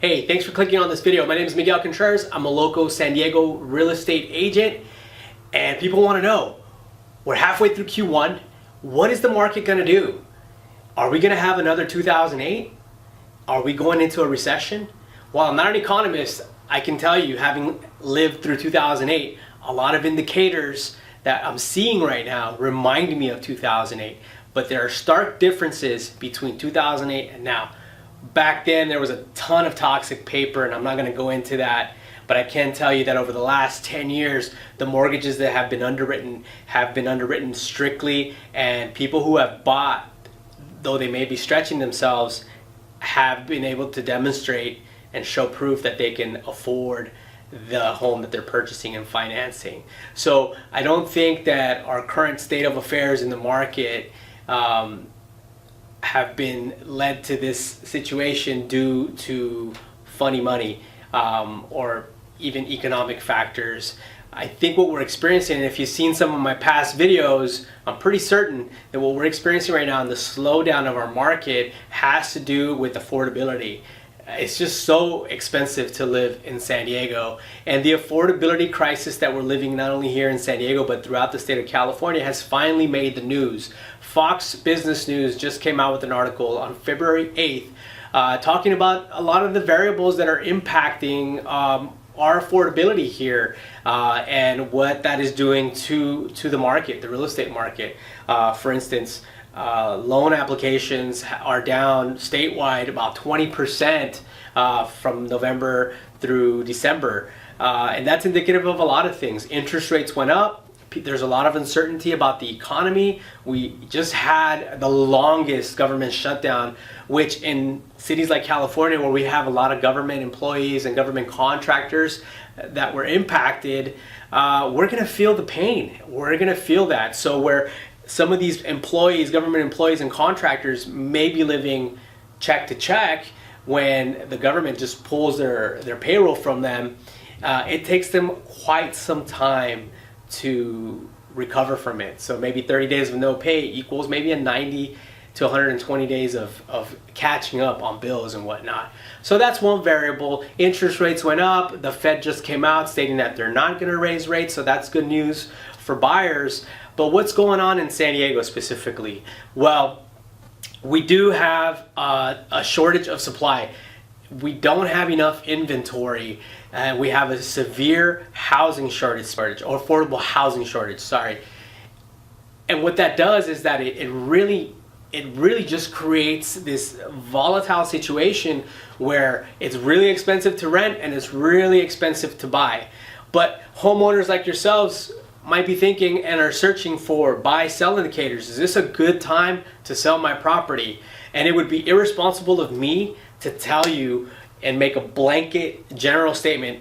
Hey, thanks for clicking on this video. My name is Miguel Contreras. I'm a local San Diego real estate agent, and people want to know, we're halfway through Q1. What is the market going to do? Are we going to have another 2008? Are we going into a recession? While I'm not an economist, I can tell you, having lived through 2008, a lot of indicators that I'm seeing right now remind me of 2008. But there are stark differences between 2008 and now. Back then there was a ton of toxic paper, and I'm not going to go into that, but I can tell you that over the last 10 years the mortgages that have been underwritten strictly, and people who have bought, though they may be stretching themselves, have been able to demonstrate and show proof that they can afford the home that they're purchasing and financing. So I don't think that our current state of affairs in the market have been led to this situation due to funny money or even economic factors. I think what we're experiencing, and if you've seen some of my past videos, I'm pretty certain that what we're experiencing right now in the slowdown of our market has to do with affordability. It's just so expensive to live in San Diego, and the affordability crisis that we're living not only here in San Diego but throughout the state of California has finally made the news. Fox Business News just came out with an article on February 8th talking about a lot of the variables that are impacting our affordability here and what that is doing to the market, the real estate market. For instance, loan applications are down statewide about 20% from November through December, and that's indicative of a lot of things. Interest rates went up. There's a lot of uncertainty about the economy. We just had the longest government shutdown, which in cities like California, where we have a lot of government employees and government contractors that were impacted, we're going to feel the pain. We're going to feel that. So where some of these employees, government employees and contractors, may be living check to check when the government just pulls their payroll from them, it takes them quite some time to recover from it. So maybe 30 days of no pay equals maybe a 90 to 120 days of catching up on bills and whatnot. So that's one variable. Interest rates went up. The Fed just came out stating that they're not going to raise rates, so that's good news for buyers. But what's going on in San Diego specifically? Well, we do have a shortage of supply. We don't have enough inventory, and we have a severe housing shortage, or affordable housing shortage, sorry. And what that does is that it really just creates this volatile situation where it's really expensive to rent and it's really expensive to buy. But homeowners like yourselves might be thinking and are searching for buy-sell indicators. Is this a good time to sell my property? And it would be irresponsible of me to tell you and make a blanket general statement,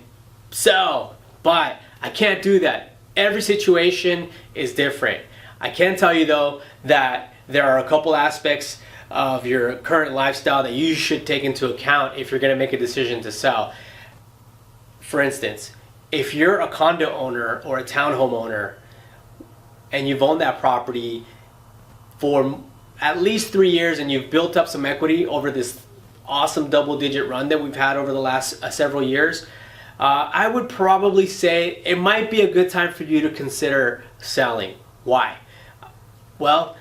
sell, buy. I can't do that. Every situation is different. I can tell you though that there are a couple aspects of your current lifestyle that you should take into account if you're going to make a decision to sell. For instance, if you're a condo owner or a townhome owner and you've owned that property for at least 3 years and you've built up some equity over this awesome double-digit run that we've had over the last several years, I would probably say it might be a good time for you to consider selling. Why? Well,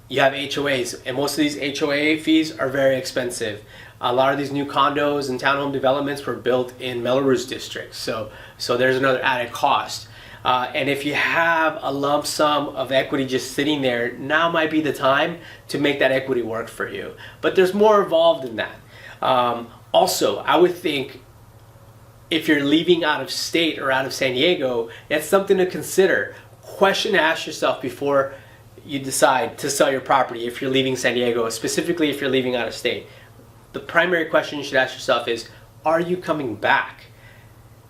you have HOAs, and most of these HOA fees are very expensive. A lot of these new condos and townhome developments were built in Melrose districts, so there's another added cost. And if you have a lump sum of equity just sitting there, now might be the time to make that equity work for you. But there's more involved in that. Also, I would think if you're leaving out of state or out of San Diego, that's something to consider. Question to ask yourself before you decide to sell your property if you're leaving San Diego, specifically if you're leaving out of state. The primary question you should ask yourself is, are you coming back?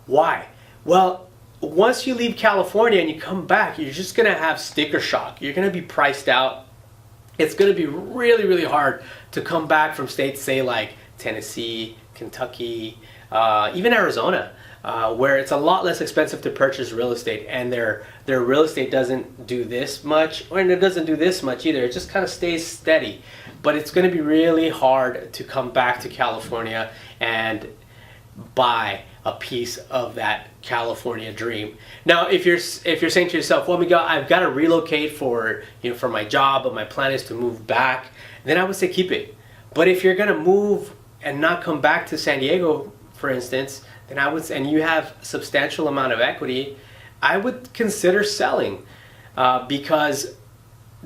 Why? Well, once you leave California and you come back, you're just going to have sticker shock. You're going to be priced out. It's going to be really, really hard to come back from states, say like Tennessee, Kentucky, even Arizona, where it's a lot less expensive to purchase real estate, and their real estate doesn't do this much, and it doesn't do this much either. It just kind of stays steady. But it's going to be really hard to come back to California and buy a piece of that California dream. Now, if you're saying to yourself, well, Miguel, I've got to relocate for for my job, but my plan is to move back, then I would say keep it. But if you're gonna move and not come back to San Diego, for instance, then and you have a substantial amount of equity, I would consider selling, because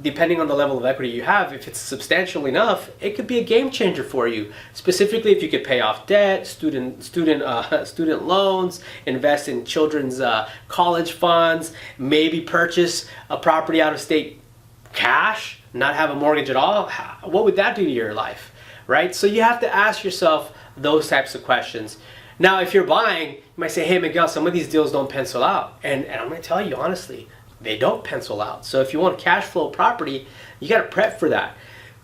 depending on the level of equity you have, if it's substantial enough, it could be a game changer for you. Specifically, if you could pay off debt, student loans, invest in children's college funds, maybe purchase a property out of state cash, not have a mortgage at all. What would that do to your life, right? So you have to ask yourself those types of questions. Now, if you're buying, you might say, hey, Miguel, some of these deals don't pencil out. And I'm going to tell you honestly, they don't pencil out. So if you want cash flow property, you got to prep for that.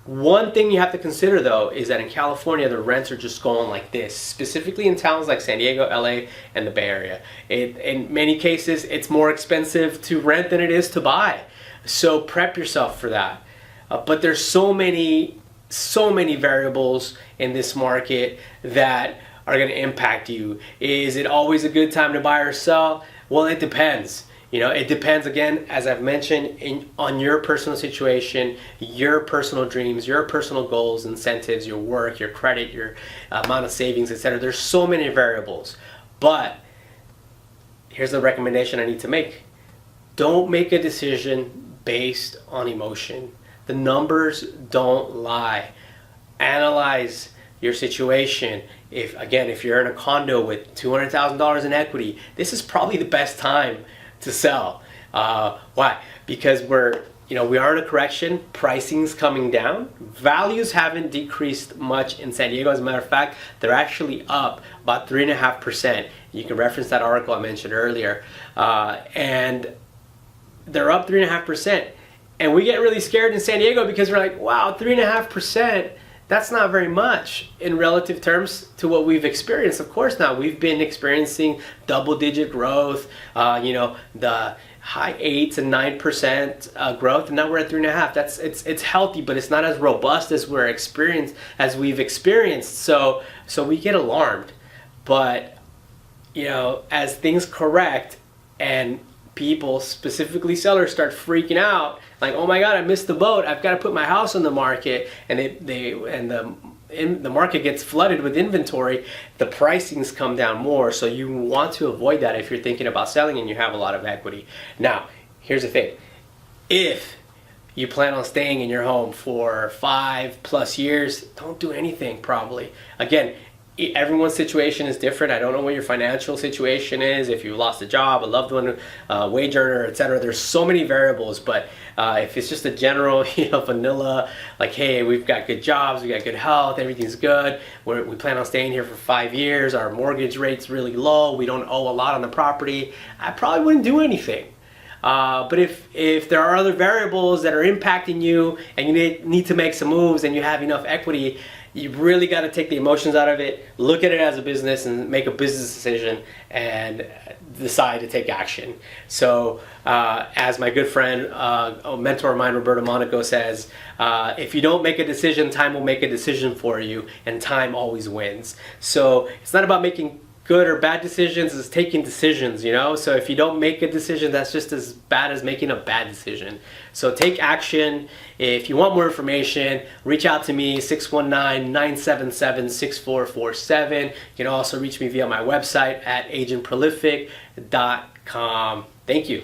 One thing you have to consider though is that in California, the rents are just going like this, specifically in towns like San Diego, LA, and the Bay Area. In many cases, it's more expensive to rent than it is to buy. So prep yourself for that. But there's so many variables in this market that are going to impact you. Is it always a good time to buy or sell? Well, it depends. It depends, again, as I've mentioned, on your personal situation, your personal dreams, your personal goals, incentives, your work, your credit, your amount of savings, etc. There's so many variables. But here's the recommendation I need to make. Don't make a decision based on emotion. The numbers don't lie. Analyze your situation. If you're in a condo with $200,000 in equity, this is probably the best time to sell. Why? Because we are in a correction. Pricing's coming down. Values haven't decreased much in San Diego. As a matter of fact, they're actually up about 3.5%. You can reference that article I mentioned earlier. And they're up 3.5%. And we get really scared in San Diego because we're like, wow, 3.5%. That's not very much in relative terms to what we've experienced. Of course not. We've been experiencing double-digit growth, the high 8s and 9% growth, and now we're at 3.5. It's healthy, but it's not as robust as we've experienced. So we get alarmed. But as things correct and people, specifically sellers, start freaking out, like, oh my God, I missed the boat. I've got to put my house on the market, and the market gets flooded with inventory. The pricings come down more, so you want to avoid that if you're thinking about selling and you have a lot of equity. Now, here's the thing: if you plan on staying in your home for 5+ years, don't do anything. Probably, again, everyone's situation is different. I don't know what your financial situation is, if you lost a job, a loved one, wage earner, etc. There's so many variables, but if it's just a general, vanilla, like, hey, we've got good jobs, we got good health, everything's good, we plan on staying here for 5 years, our mortgage rate's really low, we don't owe a lot on the property, I probably wouldn't do anything. But if there are other variables that are impacting you and you need to make some moves and you have enough equity, you really got to take the emotions out of it, look at it as a business, and make a business decision and decide to take action. So as my good friend, a mentor of mine, Roberto Monaco, says, if you don't make a decision, time will make a decision for you, and time always wins. So it's not about making good or bad decisions, is taking decisions, So if you don't make a decision, that's just as bad as making a bad decision. So take action. If you want more information, reach out to me, 619-977-6447. You can also reach me via my website at agentprolific.com. Thank you.